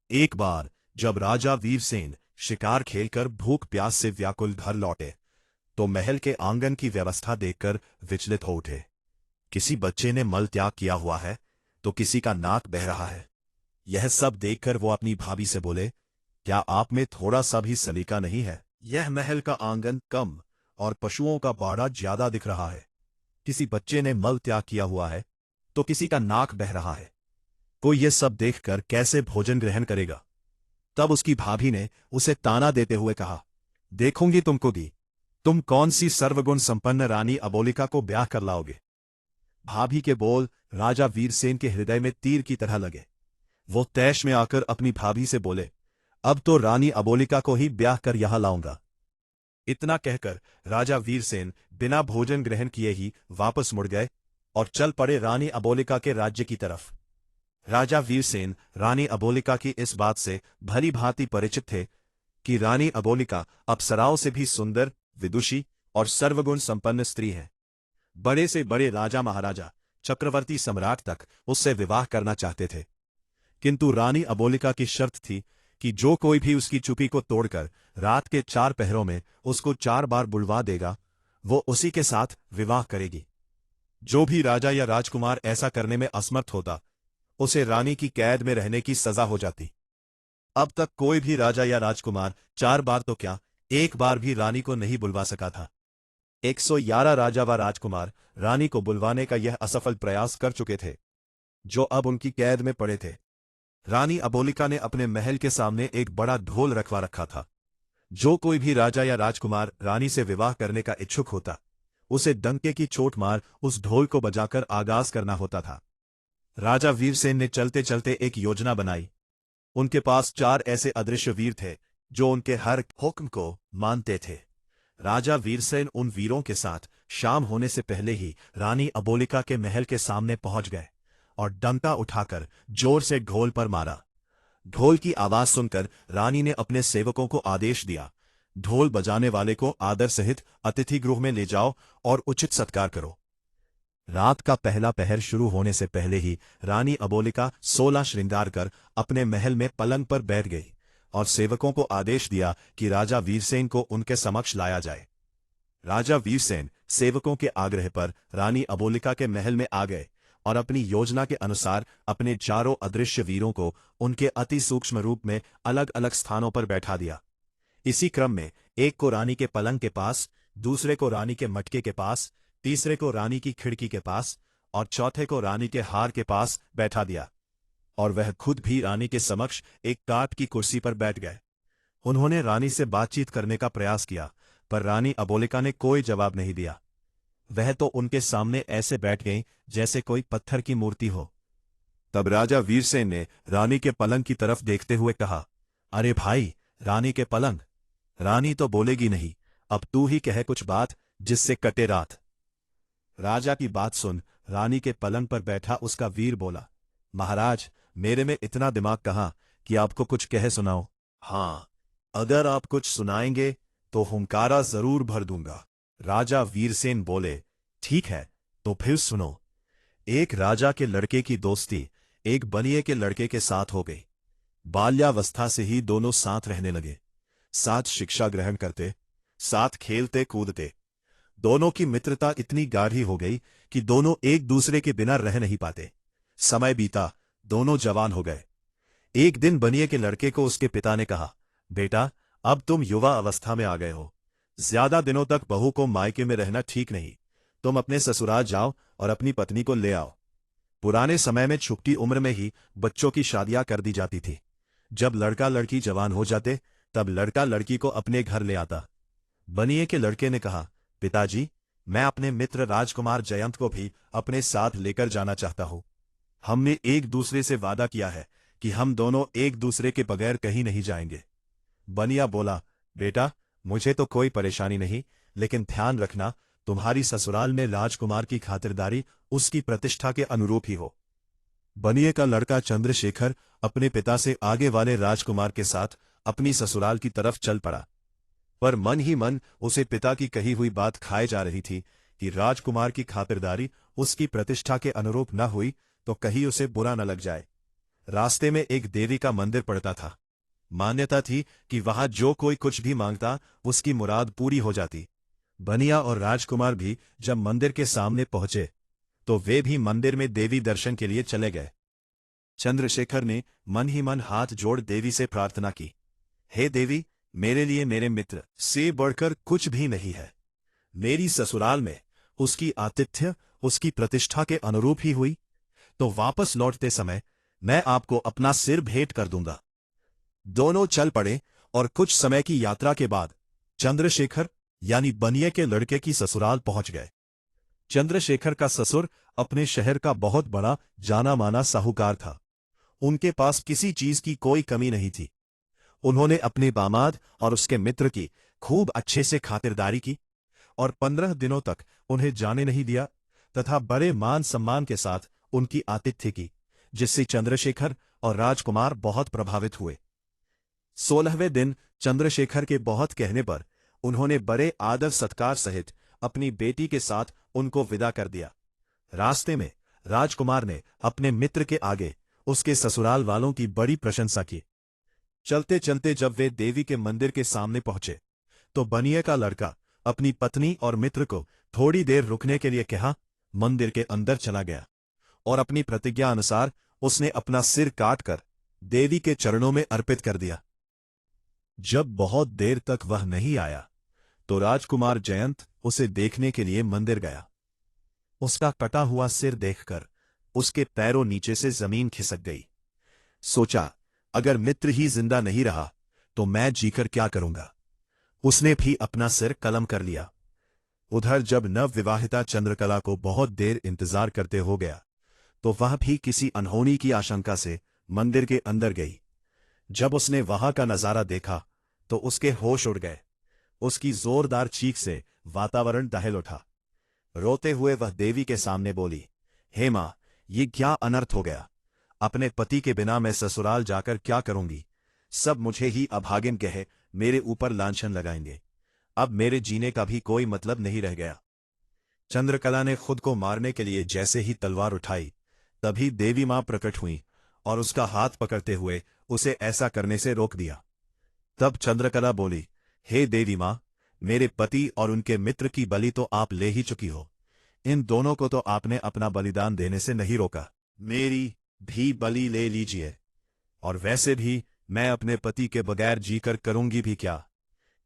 एक बार जब राजा वीरसेन शिकार खेलकर भूख प्यास से व्याकुल घर लौटे तो महल के आंगन की व्यवस्था देखकर विचलित हो उठे। किसी बच्चे ने मल त्याग किया हुआ है तो किसी का नाक बह रहा है। यह सब देखकर वो अपनी भाभी से बोले, क्या आप में थोड़ा सा भी सलीका नहीं है? यह महल का आंगन कम और पशुओं का बाड़ा ज्यादा दिख रहा है। किसी बच्चे ने मल त्याग किया हुआ है तो किसी का नाक बह रहा है। कोई ये सब देखकर कैसे भोजन ग्रहण करेगा? तब उसकी भाभी ने उसे ताना देते हुए कहा, देखूंगी तुमको दी, तुम कौन सी सर्वगुण संपन्न रानी अबोलिका को ब्याह कर लाओगे? भाभी के बोल राजा वीरसेन के हृदय में तीर की तरह लगे। वो तैश में आकर अपनी भाभी से बोले, अब तो रानी अबोलिका को ही ब्याह कर यहां लाऊंगा। इतना कहकर राजा वीरसेन बिना भोजन ग्रहण किए ही वापस मुड़ गए और चल पड़े रानी अबोलिका के राज्य की तरफ। राजा वीरसेन रानी अबोलिका की इस बात से भली भांति परिचित थे कि रानी अबोलिका अप्सराओं से भी सुंदर, विदुषी और सर्वगुण संपन्न स्त्री है। बड़े से बड़े राजा महाराजा, चक्रवर्ती सम्राट तक उससे विवाह करना चाहते थे, किंतु रानी अबोलिका की शर्त थी कि जो कोई भी उसकी चुप्पी को तोड़कर रात के 4 पहरों में उसको 4 बार बुलवा देगा, वो उसी के साथ विवाह करेगी। जो भी राजा या राजकुमार ऐसा करने में असमर्थ होता, उसे रानी की कैद में रहने की सजा हो जाती। अब तक कोई भी राजा या राजकुमार 4 बार तो क्या, 1 बार भी रानी को नहीं बुलवा सका था। 111 राजा व राजकुमार रानी को बुलवाने का यह असफल प्रयास कर चुके थे, जो अब उनकी कैद में पड़े थे। रानी अबोलिका ने अपने महल के सामने एक बड़ा ढोल रखवा रखा था। जो कोई भी राजा या राजकुमार रानी से विवाह करने का इच्छुक होता, उसे डंके की चोट मार उस ढोल को बजाकर आगाज करना होता था। राजा वीरसेन ने चलते चलते एक योजना बनाई। उनके पास 4 ऐसे अदृश्य वीर थे जो उनके हर हुक्म को मानते थे। राजा वीरसेन उन वीरों के साथ शाम होने से पहले ही रानी अबोलिका के महल के सामने पहुंच गए और डंका उठाकर जोर से ढोल पर मारा। ढोल की आवाज सुनकर रानी ने अपने सेवकों को आदेश दिया, ढोल बजाने वाले को आदर सहित अतिथि गृह में ले जाओ और उचित सत्कार करो। रात का पहला पहर शुरू होने से पहले ही रानी अबोलिका 16 श्रृंगार कर अपने महल में पलंग पर बैठ गई और सेवकों को आदेश दिया कि राजा वीरसेन को उनके समक्ष लाया जाए। राजा वीरसेन सेवकों के आग्रह पर रानी अबोलिका के महल में आ गए और अपनी योजना के अनुसार अपने 4 अदृश्य वीरों को उनके अति सूक्ष्म रूप में अलग अलग स्थानों पर बैठा दिया। इसी क्रम में एक को रानी के पलंग के पास, दूसरे को रानी के मटके के पास, तीसरे को रानी की खिड़की के पास और चौथे को रानी के हार के पास बैठा दिया, और वह खुद भी रानी के समक्ष एक काठ की कुर्सी पर बैठ गए। उन्होंने रानी से बातचीत करने का प्रयास किया, पर रानी अबोलिका ने कोई जवाब नहीं दिया। वह तो उनके सामने ऐसे बैठ गई जैसे कोई पत्थर की मूर्ति हो। तब राजा वीरसेन ने रानी के पलंग की तरफ देखते हुए कहा, अरे भाई, रानी के पलंग, रानी तो बोलेगी नहीं, अब तू ही कहे कुछ बात जिससे कटे रात। राजा की बात सुन रानी के पलंग पर बैठा उसका वीर बोला, महाराज, मेरे में इतना दिमाग कहाँ कि आपको कुछ कहे सुनाओ। हाँ, अगर आप कुछ सुनाएंगे तो हुंकारा जरूर भर दूंगा। राजा वीरसेन बोले, ठीक है, तो फिर सुनो। एक राजा के लड़के की दोस्ती एक बनिए के लड़के के साथ हो गई। बाल्यावस्था से ही दोनों साथ रहने लगे, साथ शिक्षा ग्रहण करते, साथ खेलते कूदते। दोनों की मित्रता इतनी गाढ़ी हो गई कि दोनों एक दूसरे के बिना रह नहीं पाते। समय बीता, दोनों जवान हो गए। एक दिन बनिए के लड़के को उसके पिता ने कहा, बेटा, अब तुम युवा अवस्था में आ गए हो, ज्यादा दिनों तक बहू को मायके में रहना ठीक नहीं। तुम अपने ससुराल जाओ और अपनी पत्नी को ले आओ। पुराने समय में छोटी उम्र में ही बच्चों की शादियां कर दी जाती थी। जब लड़का लड़की जवान हो जाते तब लड़का लड़की को अपने घर ले आता। बनिए के लड़के ने कहा, पिताजी, मैं अपने मित्र राजकुमार जयंत को भी अपने साथ लेकर जाना चाहता हूं। हमने एक दूसरे से वादा किया है कि हम दोनों एक दूसरे के बगैर कहीं नहीं जाएंगे। बनिया बोला, बेटा, मुझे तो कोई परेशानी नहीं, लेकिन ध्यान रखना, तुम्हारी ससुराल में राजकुमार की खातिरदारी उसकी प्रतिष्ठा के अनुरूप ही हो। बनिए का लड़का चंद्रशेखर अपने पिता से आगे वाले राजकुमार के साथ अपनी ससुराल की तरफ चल पड़ा, पर मन ही मन उसे पिता की कही हुई बात खाए जा रही थी कि राजकुमार की खातिरदारी उसकी प्रतिष्ठा के अनुरूप न हुई तो कहीं उसे बुरा न लग जाए। रास्ते में एक देवी का मंदिर पड़ता था। मान्यता थी कि वहां जो कोई कुछ भी मांगता उसकी मुराद पूरी हो जाती। बनिया और राजकुमार भी जब मंदिर के सामने पहुंचे तो वे भी मंदिर में देवी दर्शन के लिए चले गए। चंद्रशेखर ने मन ही मन हाथ जोड़ देवी से प्रार्थना की, हे देवी, मेरे लिए मेरे मित्र से बढ़कर कुछ भी नहीं है। मेरी ससुराल में उसकी आतिथ्य उसकी प्रतिष्ठा के अनुरूप ही हुई, तो वापस लौटते समय मैं आपको अपना सिर भेंट कर दूंगा। दोनों चल पड़े और कुछ समय की यात्रा के बाद चंद्रशेखर यानी बनिए के लड़के की ससुराल पहुंच गए। चंद्रशेखर का ससुर अपने शहर का बहुत बड़ा जाना माना साहूकार था। उनके पास किसी चीज की कोई कमी नहीं थी। उन्होंने अपने दामाद और उसके मित्र की खूब अच्छे से खातिरदारी की और 15 दिनों तक उन्हें जाने नहीं दिया तथा बड़े मान सम्मान के साथ उनकी आतिथ्य की, जिससे चंद्रशेखर और राजकुमार बहुत प्रभावित हुए। 16वें दिन चंद्रशेखर के बहुत कहने पर उन्होंने बड़े आदर सत्कार सहित अपनी बेटी के साथ उनको विदा कर दिया। रास्ते में राजकुमार ने अपने मित्र के आगे उसके ससुराल वालों की बड़ी प्रशंसा की। चलते चलते जब वे देवी के मंदिर के सामने पहुंचे तो बनिए का लड़का अपनी पत्नी और मित्र को थोड़ी देर रुकने के लिए कहा, मंदिर के अंदर चला गया और अपनी प्रतिज्ञा अनुसार उसने अपना सिर काटकर देवी के चरणों में अर्पित कर दिया। जब बहुत देर तक वह नहीं आया तो राजकुमार जयंत उसे देखने के लिए मंदिर गया। उसका कटा हुआ सिर देखकर उसके पैरों नीचे से जमीन खिसक गई। सोचा, अगर मित्र ही जिंदा नहीं रहा तो मैं जीकर क्या करूंगा। उसने भी अपना सिर कलम कर लिया। उधर जब नवविवाहिता चंद्रकला को बहुत देर इंतजार करते हो गया तो वह भी किसी अनहोनी की आशंका से मंदिर के अंदर गई। जब उसने वहां का नजारा देखा तो उसके होश उड़ गए। उसकी जोरदार चीख से वातावरण दहल उठा। रोते हुए वह देवी के सामने बोली, हे मां, ये क्या अनर्थ हो गया। अपने पति के बिना मैं ससुराल जाकर क्या करूंगी। सब मुझे ही अभागिन कहे मेरे ऊपर लांछन लगाएंगे। अब मेरे जीने का भी कोई मतलब नहीं रह गया। चंद्रकला ने खुद को मारने के लिए जैसे ही तलवार उठाई तभी देवी मां प्रकट हुई और उसका हाथ पकड़ते हुए उसे ऐसा करने से रोक दिया। तब चंद्रकला बोली, हे देवी मां, मेरे पति और उनके मित्र की बलि तो आप ले ही चुकी हो। इन दोनों को तो आपने अपना बलिदान देने से नहीं रोका। मेरी भी बलि ले लीजिए। और वैसे भी मैं अपने पति के बगैर जीकर करूंगी भी क्या।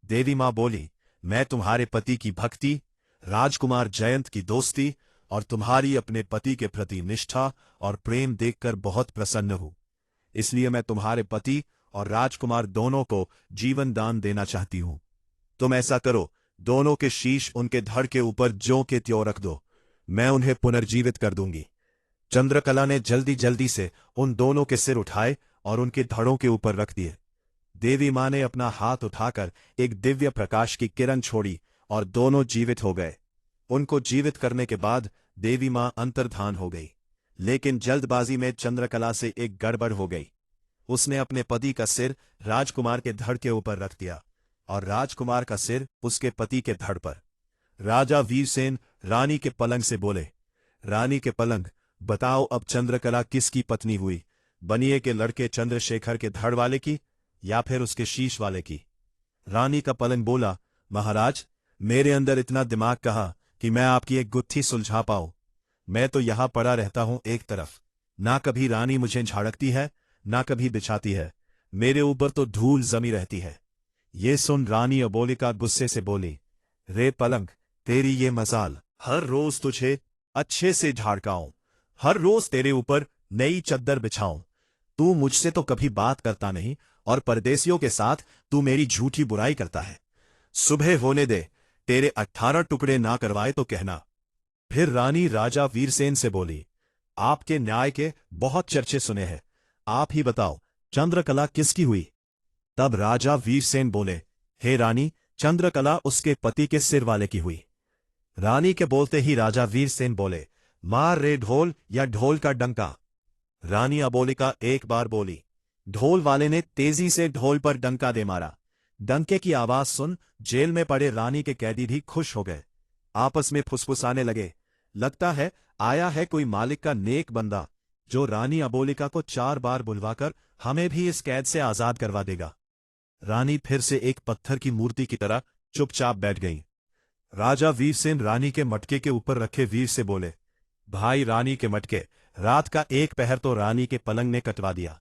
देवी मां बोली, मैं तुम्हारे पति की भक्ति, राजकुमार जयंत की दोस्ती और तुम्हारी अपने पति के प्रति निष्ठा और प्रेम देखकर बहुत प्रसन्न हूं। इसलिए मैं तुम्हारे पति और राजकुमार दोनों को जीवन दान देना चाहती हूं। तुम ऐसा करो, दोनों के शीश उनके धड़ के ऊपर ज्यों के त्यों रख दो। मैं उन्हें पुनर्जीवित कर दूंगी। चंद्रकला ने जल्दी जल्दी से उन दोनों के सिर उठाए और उनके धड़ों के ऊपर रख दिए। देवी मां ने अपना हाथ उठाकर एक दिव्य प्रकाश की किरण छोड़ी और दोनों जीवित हो गए। उनको जीवित करने के बाद देवी मां अंतर्धान हो गई। लेकिन जल्दबाजी में चंद्रकला से एक गड़बड़ हो गई। उसने अपने पति का सिर राजकुमार के धड़ के ऊपर रख दिया और राजकुमार का सिर उसके पति के धड़ पर। राजा वीरसेन रानी के पलंग से बोले, रानी के पलंग, बताओ अब चंद्रकला किसकी पत्नी हुई, बनिए के लड़के चंद्रशेखर के धड़ वाले की या फिर उसके शीश वाले की। रानी का पलंग बोला, महाराज, मेरे अंदर इतना दिमाग कहाँ कि मैं आपकी एक गुत्थी सुलझा पाऊं। मैं तो यहां पड़ा रहता हूं एक तरफ। ना कभी रानी मुझे झाड़कती है ना कभी बिछाती है। मेरे ऊपर तो धूल जमी रहती है। ये सुन रानी अबोलिका गुस्से से बोली, रे पलंग, तेरी ये मजाल, हर रोज तुझे अच्छे से झाड़काऊं, हर रोज तेरे ऊपर नई चद्दर बिछाऊं। तू मुझसे तो कभी बात करता नहीं और परदेसियों के साथ तू मेरी झूठी बुराई करता है। सुबह होने दे, तेरे 18 टुकड़े ना करवाए तो कहना। फिर रानी राजा वीरसेन से बोली, आपके न्याय के बहुत चर्चे सुने हैं, आप ही बताओ चंद्रकला किसकी हुई। तब राजा वीरसेन बोले, हे रानी, चंद्रकला उसके पति के सिर वाले की हुई। रानी के बोलते ही राजा वीरसेन बोले, मार रे ढोल या ढोल का डंका। रानी अबोलिका एक बार बोली। ढोल वाले ने तेजी से ढोल पर डंका दे मारा। डंके की आवाज सुन जेल में पड़े रानी के कैदी भी खुश हो गए। आपस में फुसफुसाने लगे, लगता है आया है कोई मालिक का नेक बंदा, जो रानी अबोलिका को 4 बार बुलवाकर हमें भी इस कैद से आजाद करवा देगा। रानी फिर से एक पत्थर की मूर्ति की तरह चुपचाप बैठ गईं। राजा वीरसेन रानी के मटके के ऊपर रखे वीर से बोले, भाई रानी के मटके, रात का एक पहर तो रानी के पलंग ने कटवा दिया,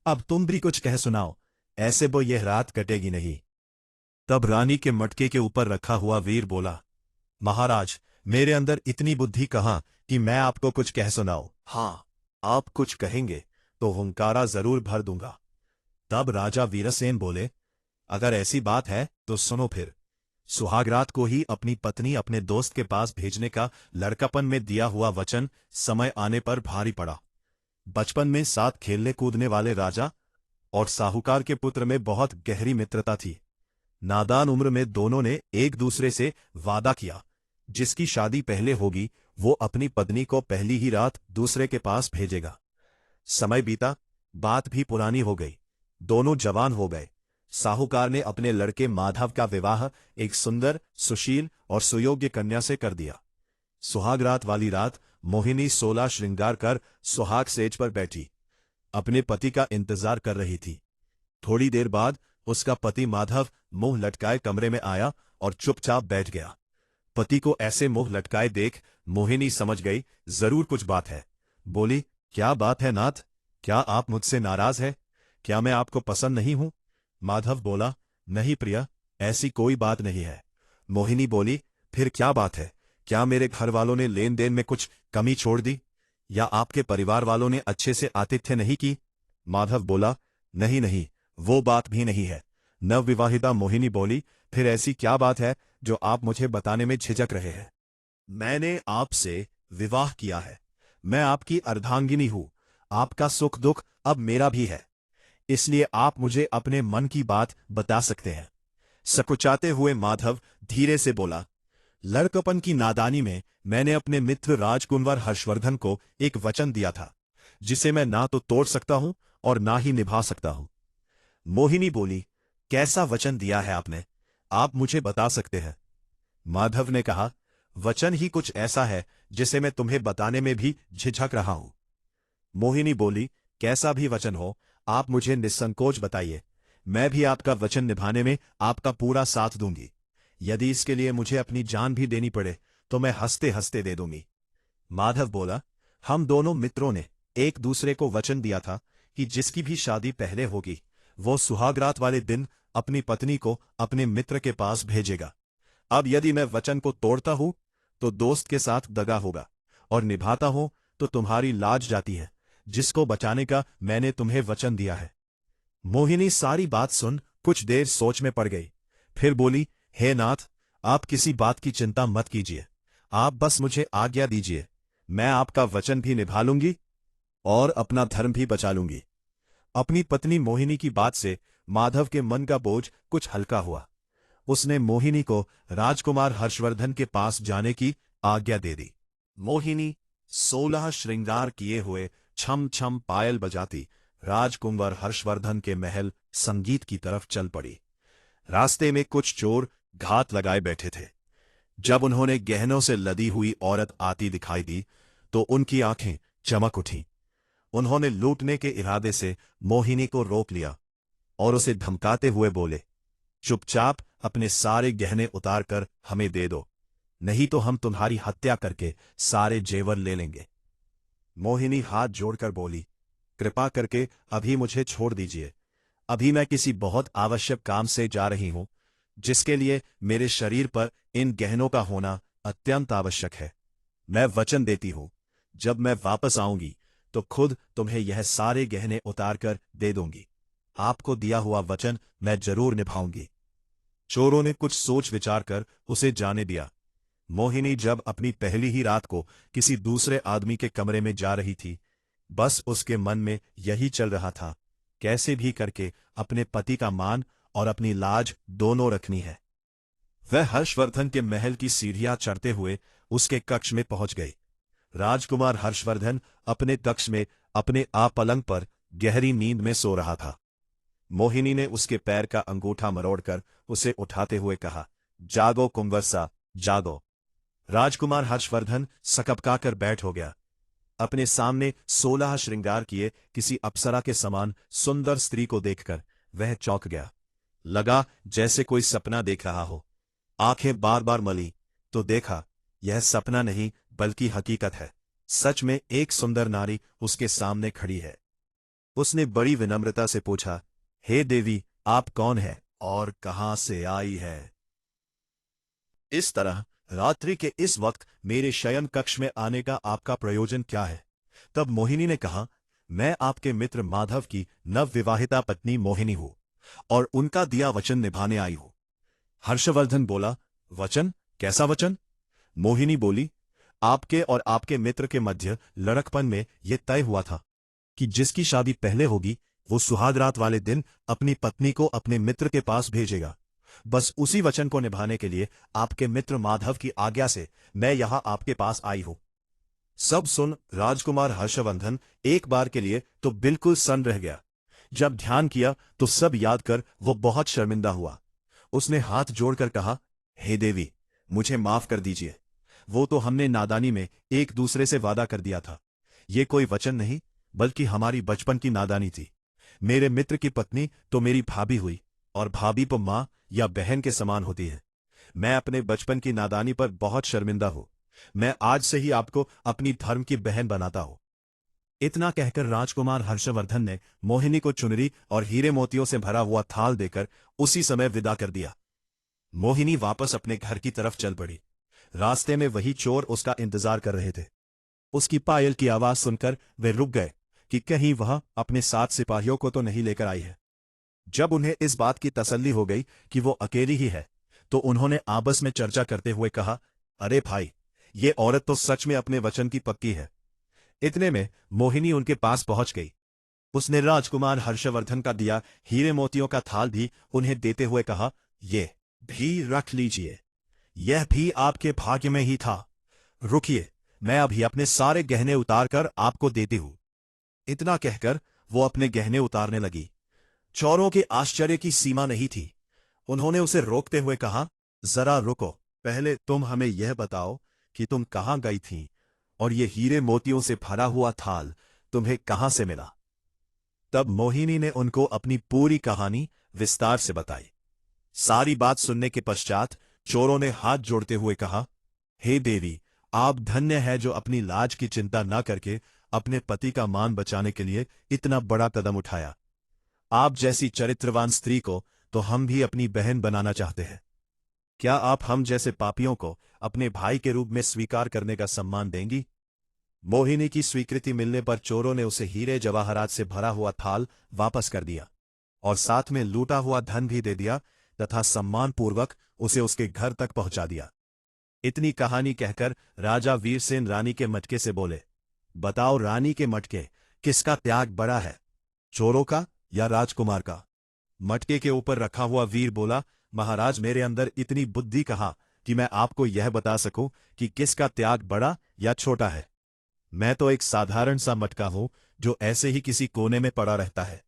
अब तुम भी कुछ कह सुनाओ, ऐसे वो यह रात कटेगी नहीं। तब रानी के मटके के ऊपर रखा हुआ वीर बोला, महाराज, मेरे अंदर इतनी बुद्धि कहाँ कि मैं आपको कुछ कह सुनाऊं। हाँ, आप कुछ कहेंगे तो हुंकारा जरूर भर दूंगा। तब राजा वीरसेन बोले, अगर ऐसी बात है तो सुनो फिर। सुहागरात को ही अपनी पत्नी अपने दोस्त के पास भेजने का लड़कापन में दिया हुआ वचन समय आने पर भारी पड़ा। बचपन में साथ खेलने कूदने वाले राजा और साहूकार के पुत्र में बहुत गहरी मित्रता थी। नादान उम्र में दोनों ने एक दूसरे से वादा किया, जिसकी शादी पहले होगी वो अपनी पत्नी को पहली ही रात दूसरे के पास भेजेगा। समय बीता, बात भी पुरानी हो गई, दोनों जवान हो गए। साहूकार ने अपने लड़के माधव का विवाह एक सुंदर, सुशील और सुयोग्य कन्या से कर दिया। सुहागरात वाली रात मोहिनी 16 श्रृंगार कर सुहाग सेज पर बैठी अपने पति का इंतजार कर रही थी। थोड़ी देर बाद उसका पति माधव मुंह लटकाए कमरे में आया और चुपचाप बैठ गया। पति को ऐसे मुंह लटकाए देख मोहिनी समझ गई जरूर कुछ बात है। बोली, क्या बात है नाथ, क्या आप मुझसे नाराज है? क्या मैं आपको पसंद नहीं हूं? माधव बोला, नहीं प्रिया, ऐसी कोई बात नहीं है। मोहिनी बोली, फिर क्या बात है? क्या मेरे घर वालों ने लेन देन में कुछ कमी छोड़ दी, या आपके परिवार वालों ने अच्छे से आतिथ्य नहीं की? माधव बोला, नहीं नहीं, वो बात भी नहीं है। नवविवाहिता मोहिनी बोली, फिर ऐसी क्या बात है जो आप मुझे बताने में झिझक रहे हैं? मैंने आपसे विवाह किया है, मैं आपकी अर्धांगिनी हूं, आपका सुख दुख अब मेरा भी है, इसलिए आप मुझे अपने मन की बात बता सकते हैं। सकुचाते हुए माधव धीरे से बोला, लड़कपन की नादानी में मैंने अपने मित्र राजकुंवर हर्षवर्धन को एक वचन दिया था, जिसे मैं ना तो तोड़ सकता हूं और ना ही निभा सकता हूं। मोहिनी बोली, कैसा वचन दिया है आपने? आप मुझे बता सकते हैं? माधव ने कहा, वचन ही कुछ ऐसा है जिसे मैं तुम्हें बताने में भी झिझक रहा हूं। मोहिनी बोली, कैसा भी वचन हो, आप मुझे निसंकोच बताइए, मैं भी आपका वचन निभाने में आपका पूरा साथ दूंगी। यदि इसके लिए मुझे अपनी जान भी देनी पड़े तो मैं हंसते हंसते दे दूंगी। माधव बोला, हम दोनों मित्रों ने एक दूसरे को वचन दिया था कि जिसकी भी शादी पहले होगी वो सुहागरात वाले दिन अपनी पत्नी को अपने मित्र के पास भेजेगा। अब यदि मैं वचन को तोड़ता हूं तो दोस्त के साथ दगा होगा, और निभाता हूं तो तुम्हारी लाज जाती है, जिसको बचाने का मैंने तुम्हें वचन दिया है। मोहिनी सारी बात सुन कुछ देर सोच में पड़ गई, फिर बोली, हे नाथ, आप किसी बात की चिंता मत कीजिए, आप बस मुझे आज्ञा दीजिए, मैं आपका वचन भी निभा लूंगी और अपना धर्म भी बचा लूंगी। अपनी पत्नी मोहिनी की बात से माधव के मन का बोझ कुछ हल्का हुआ। उसने मोहिनी को राजकुमार हर्षवर्धन के पास जाने की आज्ञा दे दी। मोहिनी 16 श्रृंगार किए हुए छम छम पायल बजाती राजकुमार हर्षवर्धन के महल संगीत की तरफ चल पड़ी। रास्ते में कुछ चोर घात लगाए बैठे थे। जब उन्होंने गहनों से लदी हुई औरत आती दिखाई दी तो उनकी आंखें चमक उठीं। उन्होंने लूटने के इरादे से मोहिनी को रोक लिया और उसे धमकाते हुए बोले, चुपचाप अपने सारे गहने उतार कर हमें दे दो, नहीं तो हम तुम्हारी हत्या करके सारे जेवर ले लेंगे। मोहिनी हाथ जोड़कर बोली, कृपा करके अभी मुझे छोड़ दीजिए, अभी मैं किसी बहुत आवश्यक काम से जा रही हूं, जिसके लिए मेरे शरीर पर इन गहनों का होना अत्यंत आवश्यक है। मैं वचन देती हूं, जब मैं वापस आऊंगी तो खुद तुम्हें यह सारे गहने उतार कर दे दूंगी। आपको दिया हुआ वचन मैं जरूर निभाऊंगी। चोरों ने कुछ सोच विचार कर उसे जाने दिया। मोहिनी जब अपनी पहली ही रात को किसी दूसरे आदमी के कमरे में जा रही थी, बस उसके मन में यही चल रहा था, कैसे भी करके अपने पति का मान और अपनी लाज दोनों रखनी है। वह हर्षवर्धन के महल की सीढ़ियां चढ़ते हुए उसके कक्ष में पहुंच गई। राजकुमार हर्षवर्धन अपने कक्ष में अपने पलंग पर गहरी नींद में सो रहा था। मोहिनी ने उसके पैर का अंगूठा मरोड़कर उसे उठाते हुए कहा, जागो कुंवर सा, जागो। राजकुमार हर्षवर्धन सकपकाकर बैठ हो गया। अपने सामने 16 श्रृंगार किए किसी अप्सरा के समान सुंदर स्त्री को देखकर वह चौंक गया। लगा जैसे कोई सपना देख रहा हो। आंखें बार बार मली तो देखा यह सपना नहीं बल्कि हकीकत है। सच में एक सुंदर नारी उसके सामने खड़ी है। उसने बड़ी विनम्रता से पूछा, हे देवी, आप कौन है और कहां से आई है? इस तरह रात्रि के इस वक्त मेरे शयन कक्ष में आने का आपका प्रयोजन क्या है? तब मोहिनी ने कहा, मैं आपके मित्र माधव की नवविवाहिता पत्नी मोहिनी हूं और उनका दिया वचन निभाने आई हूं। हर्षवर्धन बोला, वचन? कैसा वचन? मोहिनी बोली, आपके और आपके मित्र के मध्य लड़कपन में यह तय हुआ था कि जिसकी शादी पहले होगी वो सुहागरात वाले दिन अपनी पत्नी को अपने मित्र के पास भेजेगा। बस उसी वचन को निभाने के लिए आपके मित्र माधव की आज्ञा से मैं यहां आपके पास आई हूं। सब सुन राजकुमार हर्षवर्धन एक बार के लिए तो बिल्कुल सन्न रह गया। जब ध्यान किया तो सब याद कर वो बहुत शर्मिंदा हुआ। उसने हाथ जोड़कर कहा, हे देवी, मुझे माफ कर दीजिए। वो तो हमने नादानी में एक दूसरे से वादा कर दिया था। ये कोई वचन नहीं बल्कि हमारी बचपन की नादानी थी। मेरे मित्र की पत्नी तो मेरी भाभी हुई और भाभी तो मां या बहन के समान होती है। मैं अपने बचपन की नादानी पर बहुत शर्मिंदा हूं। मैं आज से ही आपको अपनी धर्म की बहन बनाता हूं। इतना कहकर राजकुमार हर्षवर्धन ने मोहिनी को चुनरी और हीरे मोतियों से भरा हुआ थाल देकर उसी समय विदा कर दिया। मोहिनी वापस अपने घर की तरफ चल पड़ी। रास्ते में वही चोर उसका इंतजार कर रहे थे। उसकी पायल की आवाज सुनकर वे रुक गए कि कहीं वह अपने 7 सिपाहियों को तो नहीं लेकर आई है। जब उन्हें इस बात की तसल्ली हो गई कि वो अकेली ही है तो उन्होंने आपस में चर्चा करते हुए कहा, अरे भाई, ये औरत तो सच में अपने वचन की पक्की है। इतने में मोहिनी उनके पास पहुंच गई। उसने राजकुमार हर्षवर्धन का दिया हीरे मोतियों का थाल भी उन्हें देते हुए कहा, ये भी रख लीजिए, यह भी आपके भाग्य में ही था। रुकिए, मैं अभी अपने सारे गहने उतारकर आपको देती हूं। इतना कहकर वो अपने गहने उतारने लगी। चोरों के आश्चर्य की सीमा नहीं थी। उन्होंने उसे रोकते हुए कहा, जरा रुको, पहले तुम हमें यह बताओ कि तुम कहां गई थीं और ये हीरे मोतियों से भरा हुआ थाल तुम्हें कहां से मिला? तब मोहिनी ने उनको अपनी पूरी कहानी विस्तार से बताई। सारी बात सुनने के पश्चात चोरों ने हाथ जोड़ते हुए कहा, हे देवी, आप धन्य है जो अपनी लाज की चिंता न करके अपने पति का मान बचाने के लिए इतना बड़ा कदम उठाया। आप जैसी चरित्रवान स्त्री को तो हम भी अपनी बहन बनाना चाहते हैं। क्या आप हम जैसे पापियों को अपने भाई के रूप में स्वीकार करने का सम्मान देंगी? मोहिनी की स्वीकृति मिलने पर चोरों ने उसे हीरे जवाहरात से भरा हुआ थाल वापस कर दिया और साथ में लूटा हुआ धन भी दे दिया तथा सम्मानपूर्वक उसे उसके घर तक पहुंचा दिया। इतनी कहानी कहकर राजा वीरसेन रानी के मटके से बोले, बताओ रानी के मटके, किसका त्याग बड़ा है, चोरों का या राजकुमार का? मटके के ऊपर रखा हुआ वीर बोला, महाराज, मेरे अंदर इतनी बुद्धि कहाँ कि मैं आपको यह बता सकूं कि किसका त्याग बड़ा या छोटा है। मैं तो एक साधारण सा मटका हूं जो ऐसे ही किसी कोने में पड़ा रहता है।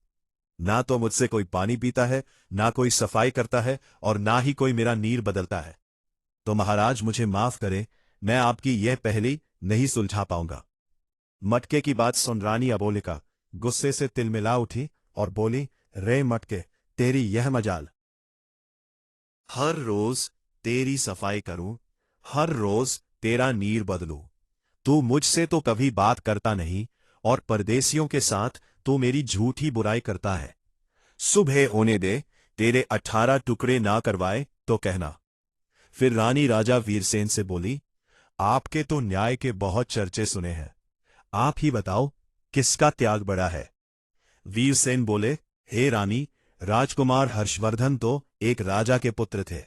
ना तो मुझसे कोई पानी पीता है, ना कोई सफाई करता है और ना ही कोई मेरा नीर बदलता है। तो महाराज मुझे माफ करें, मैं आपकी यह पहेली नहीं सुलझा पाऊंगा। मटके की बात सुन रानी अबोलिका गुस्से से तिलमिला उठी और बोली, रे मटके, तेरी यह मजाल। हर रोज तेरी सफाई करूं, हर रोज तेरा नीर बदलूं। तू मुझसे तो कभी बात करता नहीं और परदेसियों के साथ तू मेरी झूठी बुराई करता है। सुबह होने दे, तेरे 18 टुकड़े ना करवाए तो कहना। फिर रानी राजा वीरसेन से बोली, आपके तो न्याय के बहुत चर्चे सुने हैं, आप ही बताओ किसका त्याग बड़ा है? वीरसेन बोले, हे रानी, राजकुमार हर्षवर्धन तो एक राजा के पुत्र थे।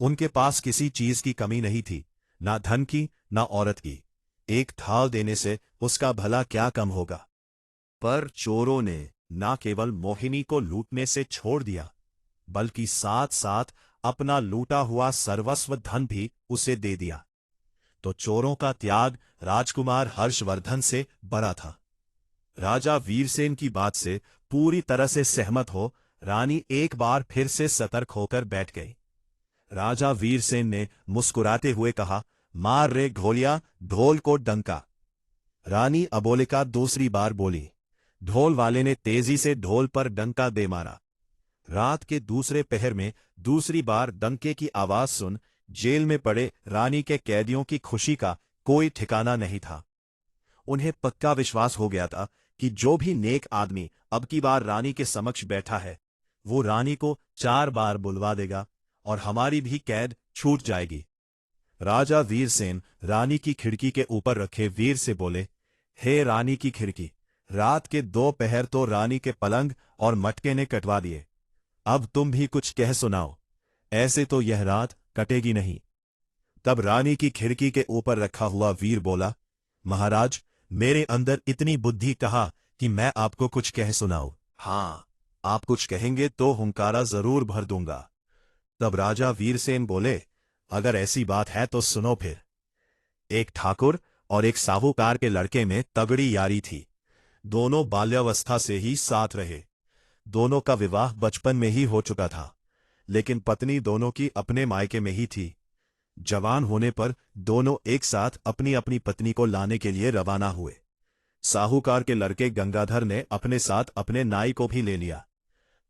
उनके पास किसी चीज की कमी नहीं थी, ना धन की ना औरत की। एक थाल देने से उसका भला क्या कम होगा? पर चोरों ने ना केवल मोहिनी को लूटने से छोड़ दिया बल्कि साथ साथ अपना लूटा हुआ सर्वस्व धन भी उसे दे दिया। तो चोरों का त्याग राजकुमार हर्षवर्धन से बड़ा था। राजा वीरसेन की बात से पूरी तरह से सहमत हो रानी एक बार फिर से सतर्क होकर बैठ गई। राजा वीरसेन ने मुस्कुराते हुए कहा, मार रे घोलिया ढोल को डंका। रानी अबोलिका दूसरी बार बोली। ढोल वाले ने तेजी से ढोल पर डंका दे मारा। रात के दूसरे पहर में दूसरी बार डंके की आवाज सुन जेल में पड़े रानी के कैदियों की खुशी का कोई ठिकाना नहीं था। उन्हें पक्का विश्वास हो गया था कि जो भी नेक आदमी अब की बार रानी के समक्ष बैठा है वो रानी को 4 बार बुलवा देगा और हमारी भी कैद छूट जाएगी। राजा वीरसेन रानी की खिड़की के ऊपर रखे वीर से बोले, हे रानी की खिड़की, रात के 2 पहर तो रानी के पलंग और मटके ने कटवा दिए, अब तुम भी कुछ कह सुनाओ, ऐसे तो यह रात कटेगी नहीं। तब रानी की खिड़की के ऊपर रखा हुआ वीर बोला, महाराज, मेरे अंदर इतनी बुद्धि कहा कि मैं आपको कुछ कह सुनाऊं। हाँ, आप कुछ कहेंगे तो हुंकारा जरूर भर दूंगा। तब राजा वीरसेन बोले, अगर ऐसी बात है तो सुनो फिर। एक ठाकुर और एक साहूकार के लड़के में तगड़ी यारी थी। दोनों बाल्यावस्था से ही साथ रहे। दोनों का विवाह बचपन में ही हो चुका था, लेकिन पत्नी दोनों की अपने मायके में ही थी। जवान होने पर दोनों एक साथ अपनी अपनी पत्नी को लाने के लिए रवाना हुए। साहूकार के लड़के गंगाधर ने अपने साथ अपने नाई को भी ले लिया।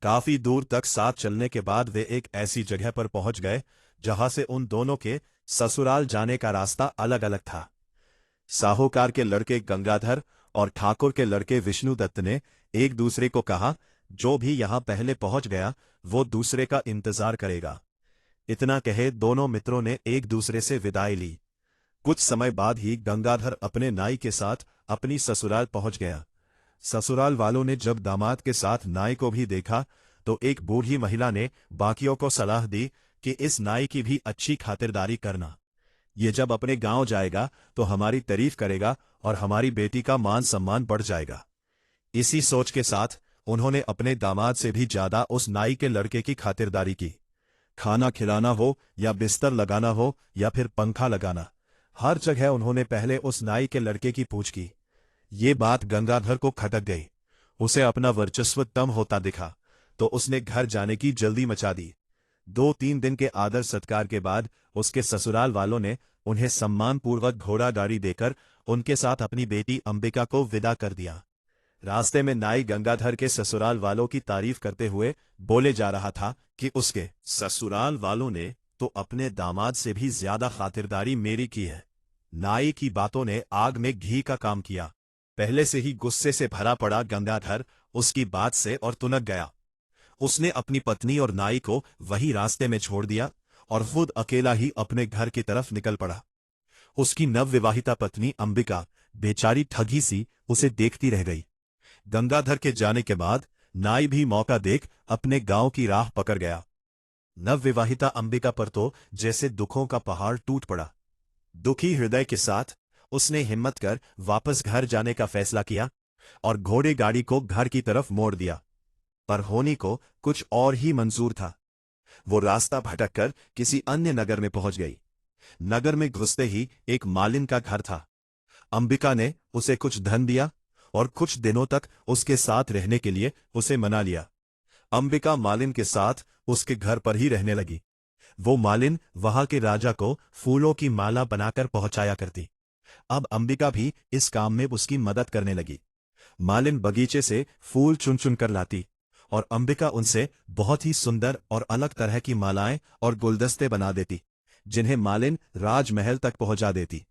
काफी दूर तक साथ चलने के बाद वे एक ऐसी जगह पर पहुंच गए जहां से उन दोनों के ससुराल जाने का रास्ता अलग अलग था। साहूकार के लड़के गंगाधर और ठाकुर के लड़के विष्णुदत्त ने एक दूसरे को कहा, जो भी यहां पहले पहुंच गया वो दूसरे का इंतजार करेगा। इतना कहे दोनों मित्रों ने एक दूसरे से विदाई ली। कुछ समय बाद ही गंगाधर अपने नाई के साथ अपनी ससुराल पहुंच गया। ससुराल वालों ने जब दामाद के साथ नाई को भी देखा तो एक बूढ़ी महिला ने बाकियों को सलाह दी कि इस नाई की भी अच्छी खातिरदारी करना। ये जब अपने गांव जाएगा तो हमारी तारीफ करेगा और हमारी बेटी का मान सम्मान बढ़ जाएगा। इसी सोच के साथ उन्होंने अपने दामाद से भी ज्यादा उस नाई के लड़के की खातिरदारी की। खाना खिलाना हो या बिस्तर लगाना हो या फिर पंखा लगाना, हर जगह उन्होंने पहले उस नाई के लड़के की पूछ की। ये बात गंगाधर को खटक गई। उसे अपना वर्चस्व कम होता दिखा तो उसने घर जाने की जल्दी मचा दी। 2-3 दिन के आदर सत्कार के बाद उसके ससुराल वालों ने उन्हें सम्मानपूर्वक घोड़ा गाड़ी देकर उनके साथ अपनी बेटी अंबिका को विदा कर दिया। रास्ते में नाई गंगाधर के ससुराल वालों की तारीफ करते हुए बोले जा रहा था कि उसके ससुराल वालों ने तो अपने दामाद से भी ज्यादा खातिरदारी मेरी की है। नाई की बातों ने आग में घी का काम किया। पहले से ही गुस्से से भरा पड़ा गंगाधर उसकी बात से और तुनक गया। उसने अपनी पत्नी और नाई को वही रास्ते में छोड़ दिया और खुद अकेला ही अपने घर की तरफ निकल पड़ा। उसकी नवविवाहिता पत्नी अंबिका बेचारी ठगी सी उसे देखती रह गई। गंगाधर के जाने के बाद नाई भी मौका देख अपने गांव की राह पकड़ गया। नवविवाहिता अंबिका पर तो जैसे दुखों का पहाड़ टूट पड़ा। दुखी हृदय के साथ उसने हिम्मत कर वापस घर जाने का फैसला किया और घोड़े गाड़ी को घर की तरफ मोड़ दिया। पर होनी को कुछ और ही मंजूर था। वो रास्ता भटककर किसी अन्य नगर में पहुंच गई। नगर में घुसते ही एक मालिन का घर था। अंबिका ने उसे कुछ धन दिया और कुछ दिनों तक उसके साथ रहने के लिए उसे मना लिया। अंबिका मालिन के साथ उसके घर पर ही रहने लगी। वो मालिन वहां के राजा को फूलों की माला बनाकर पहुंचाया करती। अब अंबिका भी इस काम में उसकी मदद करने लगी। मालिन बगीचे से फूल चुन चुन कर लाती और अंबिका उनसे बहुत ही सुंदर और अलग तरह की मालाएं और गुलदस्ते बना देती, जिन्हें मालिन राजमहल तक पहुंचा देती।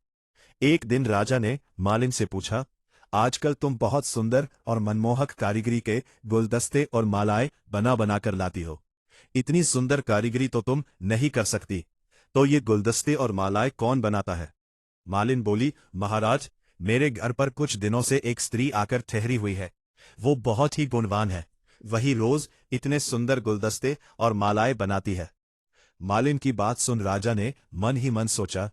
एक दिन राजा ने मालिन से पूछा, आजकल तुम बहुत सुंदर और मनमोहक कारीगरी के गुलदस्ते और मालाएं बना बनाकर लाती हो। इतनी सुंदर कारीगरी तो तुम नहीं कर सकती, तो ये गुलदस्ते और मालाएं कौन बनाता है? मालिन बोली, महाराज, मेरे घर पर कुछ दिनों से एक स्त्री आकर ठहरी हुई है। वो बहुत ही गुणवान है। वही रोज इतने सुंदर गुलदस्ते और मालाएं बनाती है। मालिन की बात सुन राजा ने मन ही मन सोचा,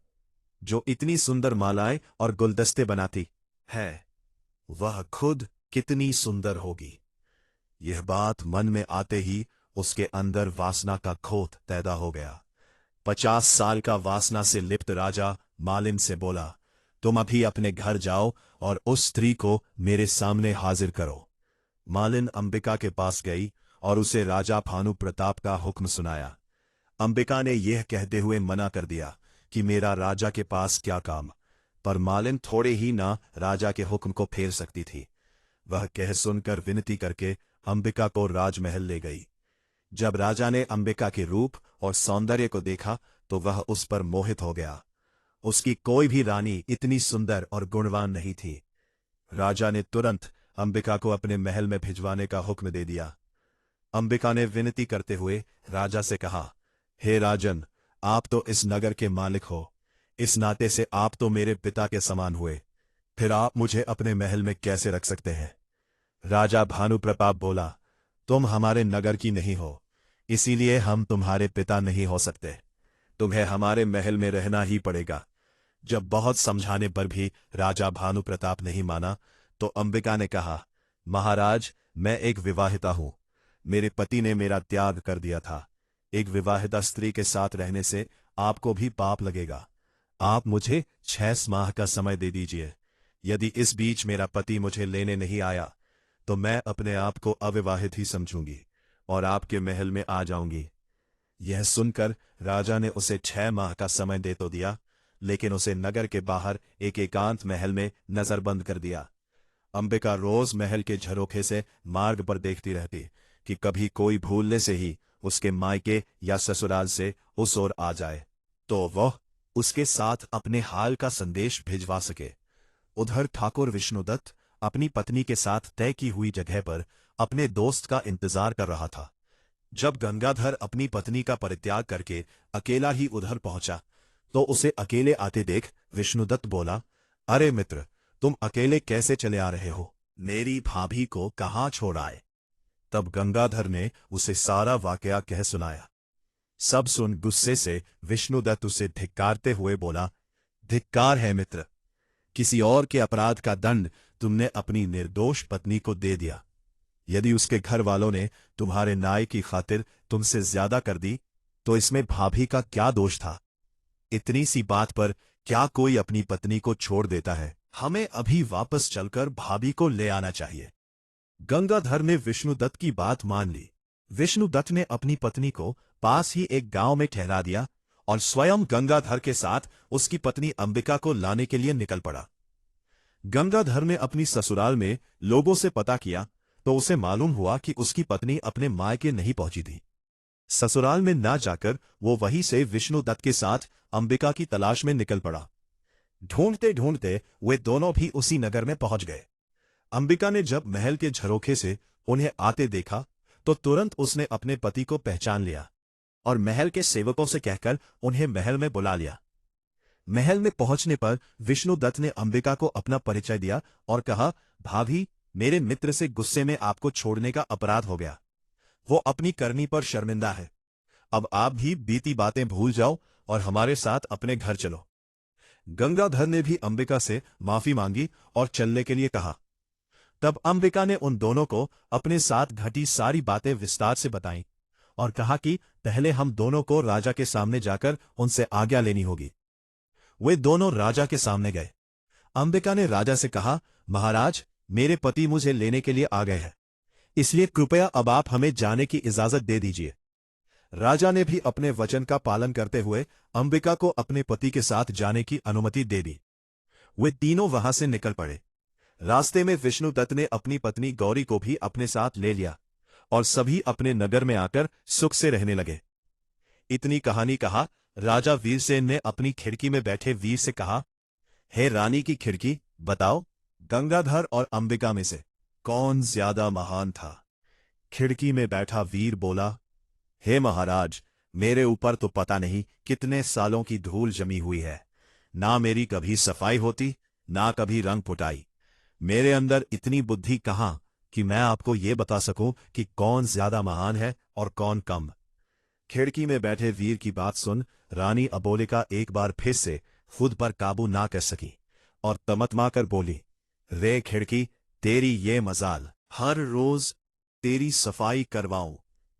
जो इतनी सुंदर मालाएं और गुलदस्ते बनाती है वह खुद कितनी सुंदर होगी। यह बात मन में आते ही उसके अंदर वासना का खोत पैदा हो गया। 50 साल का वासना से लिप्त राजा मालिन से बोला, तुम अभी अपने घर जाओ और उस स्त्री को मेरे सामने हाजिर करो। मालिन अंबिका के पास गई और उसे राजा भानु प्रताप का हुक्म सुनाया। अंबिका ने यह कहते हुए मना कर दिया कि मेरा राजा के पास क्या काम, पर मालिन थोड़े ही ना राजा के हुक्म को फेर सकती थी। वह कह सुनकर विनती करके अंबिका को राजमहल ले गई। जब राजा ने अंबिका के रूप और सौंदर्य को देखा तो वह उस पर मोहित हो गया। उसकी कोई भी रानी इतनी सुंदर और गुणवान नहीं थी। राजा ने तुरंत अंबिका को अपने महल में भिजवाने का हुक्म दे दिया। अंबिका ने विनती करते हुए राजा से कहा, हे राजन, आप तो इस नगर के मालिक हो, इस नाते से आप तो मेरे पिता के समान हुए, फिर आप मुझे अपने महल में कैसे रख सकते हैं? राजा भानुप्रताप बोला, तुम हमारे नगर की नहीं हो, इसीलिए हम तुम्हारे पिता नहीं हो सकते। तुम्हें हमारे महल में रहना ही पड़ेगा। जब बहुत समझाने पर भी राजा भानुप्रताप नहीं माना तो अंबिका ने कहा, महाराज, मैं एक विवाहिता हूं। मेरे पति ने मेरा त्याग कर दिया था। एक विवाहिता स्त्री के साथ रहने से आपको भी पाप लगेगा। आप मुझे 6 माह का समय दे दीजिए। यदि इस बीच मेरा पति मुझे लेने नहीं आया तो मैं अपने आप को अविवाहित ही समझूंगी और आपके महल में आ जाऊंगी। यह सुनकर राजा ने उसे 6 माह का समय दे तो दिया, लेकिन उसे नगर के बाहर एक एकांत महल में नजरबंद कर दिया। अंबिका रोज महल के झरोखे से मार्ग पर देखती रहती कि कभी कोई भूलने से ही उसके मायके या ससुराल से उस ओर आ जाए तो वह उसके साथ अपने हाल का संदेश भिजवा सके। उधर ठाकुर विष्णुदत्त अपनी पत्नी के साथ तय की हुई जगह पर अपने दोस्त का इंतजार कर रहा था। जब गंगाधर अपनी पत्नी का परित्याग करके अकेला ही उधर पहुंचा तो उसे अकेले आते देख विष्णुदत्त बोला, अरे मित्र, तुम अकेले कैसे चले आ रहे हो? मेरी भाभी को कहाँ छोड़ आए? तब गंगाधर ने उसे सारा वाकया कह सुनाया। सब सुन गुस्से से विष्णुदत्त उसे धिक्कारते हुए बोला, धिक्कार है मित्र, किसी और के अपराध का दंड तुमने अपनी निर्दोष पत्नी को दे दिया। यदि उसके घर वालों ने तुम्हारे न्याय की खातिर तुमसे ज्यादा कर दी तो इसमें भाभी का क्या दोष था? इतनी सी बात पर क्या कोई अपनी पत्नी को छोड़ देता है? हमें अभी वापस चलकर भाभी को ले आना चाहिए। गंगाधर ने विष्णुदत्त की बात मान ली। विष्णुदत्त ने अपनी पत्नी को पास ही एक गांव में ठहरा दिया और स्वयं गंगाधर के साथ उसकी पत्नी अंबिका को लाने के लिए निकल पड़ा। गंगाधर ने अपनी ससुराल में लोगों से पता किया तो उसे मालूम हुआ कि उसकी पत्नी अपने मायके नहीं पहुंची थी। ससुराल में ना जाकर वो वहीं से विष्णुदत्त के साथ अंबिका की तलाश में निकल पड़ा। ढूंढते ढूंढते वे दोनों भी उसी नगर में पहुंच गए। अंबिका ने जब महल के झरोखे से उन्हें आते देखा तो तुरंत उसने अपने पति को पहचान लिया और महल के सेवकों से कहकर उन्हें महल में बुला लिया। महल में पहुंचने पर विष्णुदत्त ने अंबिका को अपना परिचय दिया और कहा, भाभी, मेरे मित्र से गुस्से में आपको छोड़ने का अपराध हो गया। वो अपनी करनी पर शर्मिंदा है। अब आप भी बीती बातें भूल जाओ और हमारे साथ अपने घर चलो। गंगाधर ने भी अंबिका से माफी मांगी और चलने के लिए कहा। तब अंबिका ने उन दोनों को अपने साथ घटी सारी बातें विस्तार से बताईं और कहा कि पहले हम दोनों को राजा के सामने जाकर उनसे आज्ञा लेनी होगी। वे दोनों राजा के सामने गए। अंबिका ने राजा से कहा, महाराज, मेरे पति मुझे लेने के लिए आ गए हैं, इसलिए कृपया अब आप हमें जाने की इजाजत दे दीजिए। राजा ने भी अपने वचन का पालन करते हुए अंबिका को अपने पति के साथ जाने की अनुमति दे दी। वे तीनों वहां से निकल पड़े। रास्ते में विष्णुदत्त ने अपनी पत्नी गौरी को भी अपने साथ ले लिया और सभी अपने नगर में आकर सुख से रहने लगे। इतनी कहानी कहा, राजा वीरसेन ने अपनी खिड़की में बैठे वीर से कहा, हे रानी की खिड़की, बताओ, गंगाधर और अंबिका में से कौन ज्यादा महान था? खिड़की में बैठा वीर बोला, हे महाराज, मेरे ऊपर तो पता नहीं कितने सालों की धूल जमी हुई है। ना मेरी कभी सफाई होती, ना कभी रंग पुताई। मेरे अंदर इतनी बुद्धि कहाँ कि मैं आपको ये बता सकूं कि कौन ज्यादा महान है और कौन कम। खिड़की में बैठे वीर की बात सुन रानी अबोलिका एक बार फिर से खुद पर काबू ना कर सकी और तमतमाकर बोली, रे खिड़की, तेरी ये मजाल, हर रोज तेरी सफाई करवाऊं,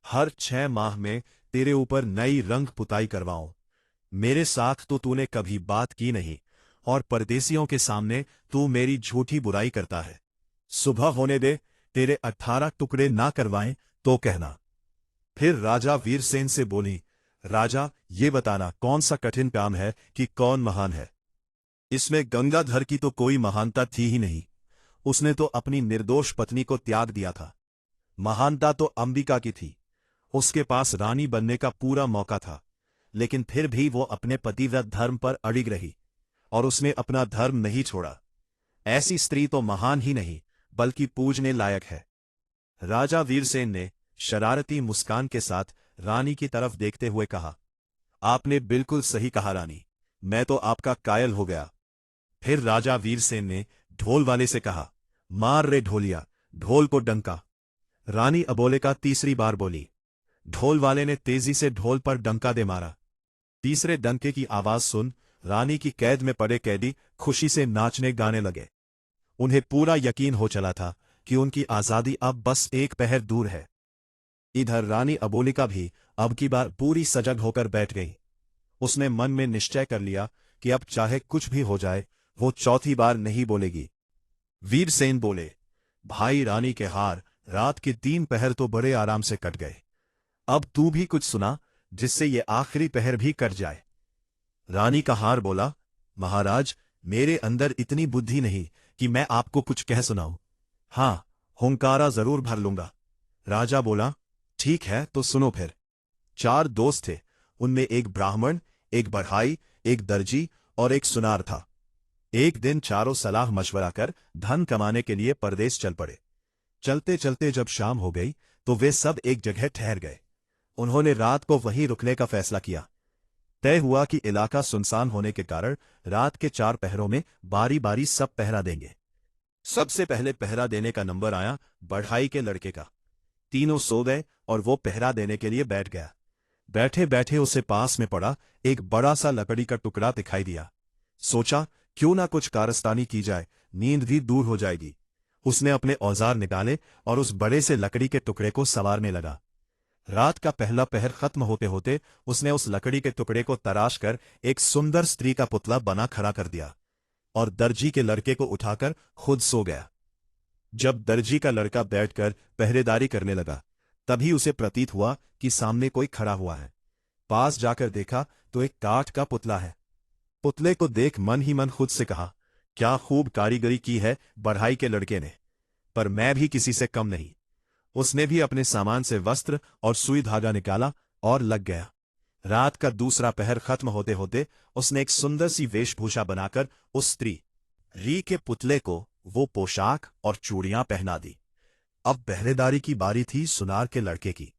हर 6 माह में तेरे ऊपर नई रंग पुताई करवाऊं। मेरे साथ तो तूने कभी बात की नहीं और परदेसियों के सामने तू मेरी झूठी बुराई करता है। सुबह होने दे, तेरे 18 टुकड़े ना करवाएं तो कहना। फिर राजा वीरसेन से बोली, राजा, ये बताना कौन सा कठिन काम है कि कौन महान है? इसमें गंगाधर की तो कोई महानता थी ही नहीं। उसने तो अपनी निर्दोष पत्नी को त्याग दिया था। महानता तो अंबिका की थी। उसके पास रानी बनने का पूरा मौका था, लेकिन फिर भी वो अपने पतिव्रत धर्म पर अड़िग रही और उसने अपना धर्म नहीं छोड़ा। ऐसी स्त्री तो महान ही नहीं बल्कि पूजने लायक है। राजा वीरसेन ने शरारती मुस्कान के साथ रानी की तरफ देखते हुए कहा, आपने बिल्कुल सही कहा रानी, मैं तो आपका कायल हो गया। फिर राजा वीरसेन ने ढोल वाले से कहा, मार रे ढोलिया, ढोल को डंका। रानी अबोले का तीसरी बार बोली। ढोल वाले ने तेजी से ढोल पर डंका दे मारा। तीसरे डंके की आवाज सुन रानी की कैद में पड़े कैदी खुशी से नाचने गाने लगे। उन्हें पूरा यकीन हो चला था कि उनकी आजादी अब बस एक पहर दूर है। इधर रानी अबोलिका भी अब की बार पूरी सजग होकर बैठ गई। उसने मन में निश्चय कर लिया कि अब चाहे कुछ भी हो जाए वो चौथी बार नहीं बोलेगी। वीरसेन बोले, भाई रानी के हार रात के 3 पहर तो बड़े आराम से कट गए। अब तू भी कुछ सुना जिससे ये आखिरी पहर भी कट जाए। रानी का हार बोला, महाराज मेरे अंदर इतनी बुद्धि नहीं कि मैं आपको कुछ कह सुनाऊं। हां, हुंकारा जरूर भर लूंगा। राजा बोला, ठीक है तो सुनो फिर। 4 दोस्त थे, उनमें एक ब्राह्मण, एक बढ़ाई, एक दर्जी और एक सुनार था। एक दिन चारों सलाह मशवरा कर धन कमाने के लिए परदेश चल पड़े। चलते चलते जब शाम हो गई तो वे सब एक जगह ठहर गए। उन्होंने रात को वहीं रुकने का फैसला किया। तय हुआ कि इलाका सुनसान होने के कारण रात के 4 पहरों में बारी बारी सब पहरा देंगे। सबसे पहले पहरा देने का नंबर आया बढ़ाई के लड़के का। तीनों सो गए और वो पहरा देने के लिए बैठ गया। बैठे बैठे उसे पास में पड़ा एक बड़ा सा लकड़ी का टुकड़ा दिखाई दिया। सोचा क्यों ना कुछ कारस्तानी की जाए, नींद भी दूर हो जाएगी। उसने अपने औजार निकाले और उस बड़े से लकड़ी के टुकड़े को संवारने लगा। रात का पहला पहर खत्म होते होते उसने उस लकड़ी के टुकड़े को तराश कर एक सुंदर स्त्री का पुतला बना खड़ा कर दिया और दर्जी के लड़के को उठाकर खुद सो गया। जब दर्जी का लड़का बैठकर पहरेदारी करने लगा तभी उसे प्रतीत हुआ कि सामने कोई खड़ा हुआ है। पास जाकर देखा तो एक काठ का पुतला है। पुतले को देख मन ही मन खुद से कहा, क्या खूब कारीगरी की है बढ़ाई के लड़के ने, पर मैं भी किसी से कम नहीं। उसने भी अपने सामान से वस्त्र और सुई धागा निकाला और लग गया। रात का दूसरा पहर खत्म होते होते उसने एक सुंदर सी वेशभूषा बनाकर उस स्त्री री के पुतले को वो पोशाक और चूड़ियां पहना दी। अब पहरेदारी की बारी थी सुनार के लड़के की,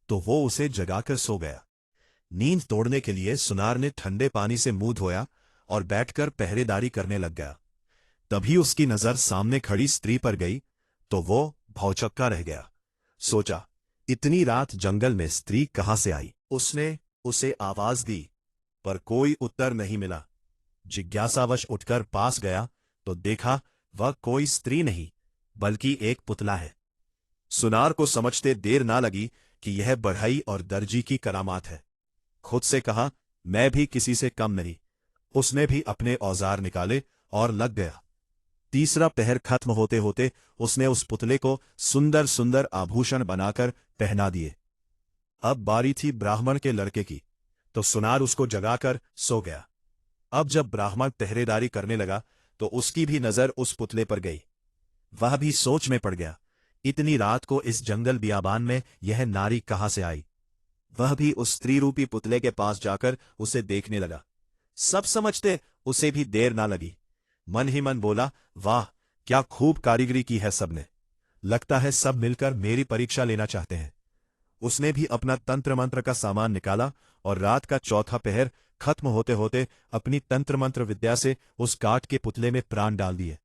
तो वो उसे जगाकर सो गया। नींद तोड़ने के लिए सुनार ने ठंडे पानी से मुंह धोया और बैठकर पहरेदारी करने लग गया। तभी उसकी नजर सामने खड़ी स्त्री पर गई तो वो भौचक्का रह गया। सोचा, इतनी रात जंगल में स्त्री कहां से आई। उसने उसे आवाज दी पर कोई उत्तर नहीं मिला। जिज्ञासावश उठकर पास गया तो देखा वह कोई स्त्री नहीं बल्कि एक पुतला है। सुनार को समझते देर ना लगी कि यह बढ़ई और दर्जी की करामात है। खुद से कहा, मैं भी किसी से कम नहीं। उसने भी अपने औजार निकाले और लग गया। तीसरा पहर खत्म होते होते उसने उस पुतले को सुंदर सुंदर आभूषण बनाकर पहना दिए। अब बारी थी ब्राह्मण के लड़के की, तो सुनार उसको जगाकर सो गया। अब जब ब्राह्मण पहरेदारी करने लगा तो उसकी भी नजर उस पुतले पर गई। वह भी सोच में पड़ गया, इतनी रात को इस जंगल बियाबान में यह नारी कहां से आई। वह भी उस स्त्री रूपी पुतले के पास जाकर उसे देखने लगा। सब समझते उसे भी देर ना लगी। मन ही मन बोला, वाह क्या खूब कारीगरी की है सबने, लगता है सब मिलकर मेरी परीक्षा लेना चाहते हैं। उसने भी अपना तंत्र मंत्र का सामान निकाला और रात का चौथा पहर खत्म होते होते अपनी तंत्र मंत्र विद्या से उस काठ के पुतले में प्राण डाल दिए।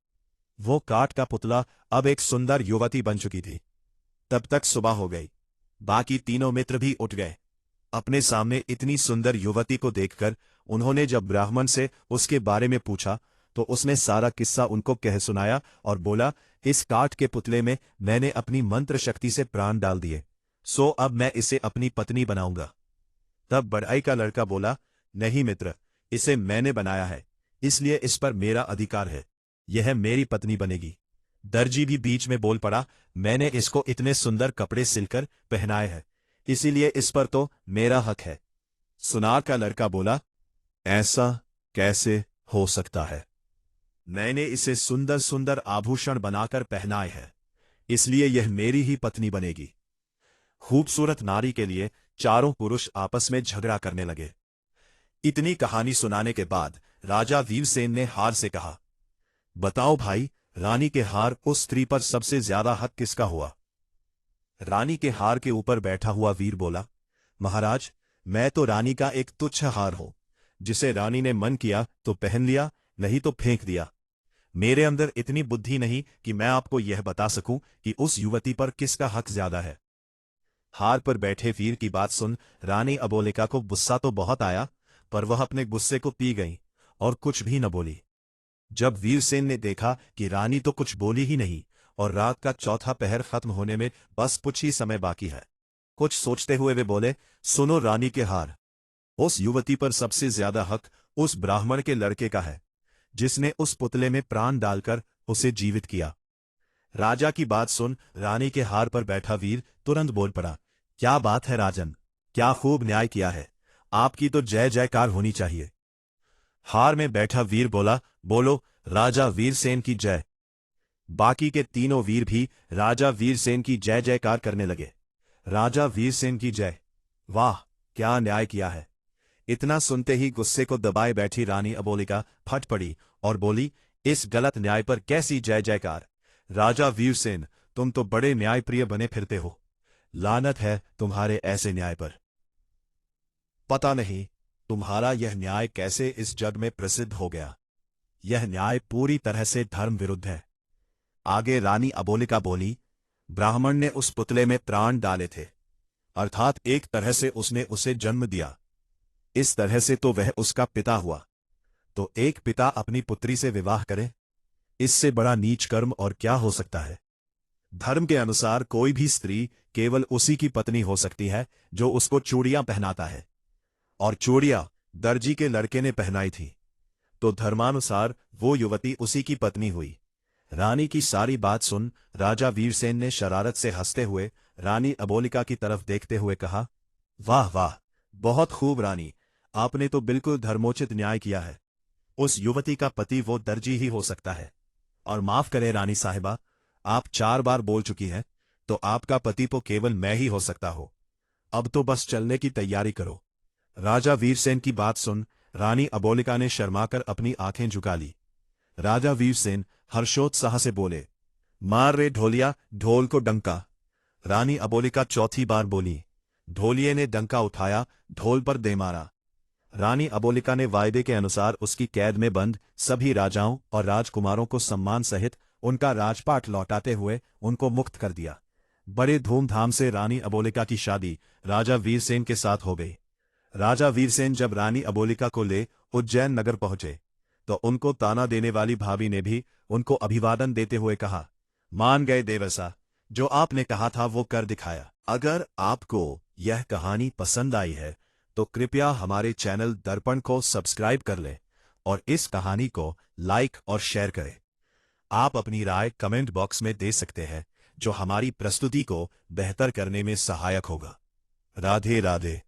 वो काठ का पुतला अब एक सुंदर युवती बन चुकी थी। तब तक सुबह हो गई। बाकी तीनों मित्र भी उठ गए। अपने सामने इतनी सुंदर युवती को देखकर उन्होंने जब ब्राह्मण से उसके बारे में पूछा तो उसने सारा किस्सा उनको कह सुनाया और बोला, इस काठ के पुतले में मैंने अपनी मंत्र शक्ति से प्राण डाल दिए, सो अब मैं इसे अपनी पत्नी बनाऊंगा। तब बढ़ई का लड़का बोला, नहीं मित्र, इसे मैंने बनाया है, इसलिए इस पर मेरा अधिकार है, यह मेरी पत्नी बनेगी। दर्जी भी बीच में बोल पड़ा, मैंने इसको इतने सुंदर कपड़े सिलकर पहनाए हैं, इसीलिए इस पर तो मेरा हक है। सुनार का लड़का बोला, ऐसा कैसे हो सकता है, मैंने इसे सुंदर सुंदर आभूषण बनाकर पहनाए है, इसलिए यह मेरी ही पत्नी बनेगी। खूबसूरत नारी के लिए चारों पुरुष आपस में झगड़ा करने लगे। इतनी कहानी सुनाने के बाद राजा वीरसेन ने हार से कहा, बताओ भाई, रानी के हार उस स्त्री पर सबसे ज्यादा हक किसका हुआ? रानी के हार के ऊपर बैठा हुआ वीर बोला, महाराज, मैं तो रानी का एक तुच्छ हार हूं, जिसे रानी ने मन किया तो पहन लिया, नहीं तो फेंक दिया। मेरे अंदर इतनी बुद्धि नहीं कि मैं आपको यह बता सकूं कि उस युवती पर किसका हक ज्यादा है। हार पर बैठे वीर की बात सुन रानी अबोलिका को गुस्सा तो बहुत आया, पर वह अपने गुस्से को पी गई और कुछ भी न बोली। जब वीरसेन ने देखा कि रानी तो कुछ बोली ही नहीं और रात का चौथा पहर खत्म होने में बस कुछ ही समय बाकी है, कुछ सोचते हुए वे बोले, सुनो रानी के हार, उस युवती पर सबसे ज्यादा हक उस ब्राह्मण के लड़के का है, जिसने उस पुतले में प्राण डालकर उसे जीवित किया। राजा की बात सुन रानी के हार पर बैठा वीर तुरंत बोल पड़ा, क्या बात है राजन, क्या खूब न्याय किया है, आपकी तो जय जयकार होनी चाहिए। हार में बैठा वीर बोला, बोलो राजा वीरसेन की जय। बाकी के तीनों वीर भी राजा वीरसेन की जय जयकार करने लगे। राजा वीरसेन की जय, वाह क्या न्याय किया है। इतना सुनते ही गुस्से को दबाए बैठी रानी अबोलिका फट पड़ी और बोली, इस गलत न्याय पर कैसी जय जयकार? राजा वीरसेन, तुम तो बड़े न्यायप्रिय बने फिरते हो, लानत है तुम्हारे ऐसे न्याय पर। पता नहीं तुम्हारा यह न्याय कैसे इस जग में प्रसिद्ध हो गया। यह न्याय पूरी तरह से धर्म विरुद्ध है। आगे रानी अबोलिका बोली, ब्राह्मण ने उस पुतले में प्राण डाले थे, अर्थात एक तरह से उसने उसे जन्म दिया, इस तरह से तो वह उसका पिता हुआ। तो एक पिता अपनी पुत्री से विवाह करे, इससे बड़ा नीच कर्म और क्या हो सकता है। धर्म के अनुसार कोई भी स्त्री केवल उसी की पत्नी हो सकती है जो उसको चूड़ियां पहनाता है, और चूड़ियां दर्जी के लड़के ने पहनाई थी, तो धर्मानुसार वो युवती उसी की पत्नी हुई। रानी की सारी बात सुन राजा वीरसेन ने शरारत से हंसते हुए रानी अबोलिका की तरफ देखते हुए कहा, वाह वाह, बहुत खूब रानी, आपने तो बिल्कुल धर्मोचित न्याय किया है। उस युवती का पति वो दर्जी ही हो सकता है। और माफ करे रानी साहिबा, आप 4 बार बोल चुकी हैं, तो आपका पति तो केवल मैं ही हो सकता हो। अब तो बस चलने की तैयारी करो। राजा वीरसेन की बात सुन रानी अबोलिका ने शर्माकर अपनी आंखें झुका ली। राजा वीरसेन हर्षोत्साह से बोले, मार रे ढोलिया, ढोल को डंका। रानी अबोलिका चौथी बार बोली। ढोलिये ने डंका उठाया, ढोल पर दे मारा। रानी अबोलिका ने वायदे के अनुसार उसकी कैद में बंद सभी राजाओं और राजकुमारों को सम्मान सहित उनका राजपाट लौटाते हुए उनको मुक्त कर दिया। बड़े धूमधाम से रानी अबोलिका की शादी राजा वीरसेन के साथ हो गई। राजा वीरसेन जब रानी अबोलिका को ले उज्जैन नगर पहुंचे, तो उनको ताना देने वाली भाभी ने भी उनको अभिवादन देते हुए कहा, मान गए देवसा, जो आपने कहा था वो कर दिखाया। अगर आपको यह कहानी पसंद आई है तो कृपया हमारे चैनल दर्पण को सब्सक्राइब कर लें और इस कहानी को लाइक और शेयर करें। आप अपनी राय कमेंट बॉक्स में दे सकते हैं, जो हमारी प्रस्तुति को बेहतर करने में सहायक होगा। राधे राधे।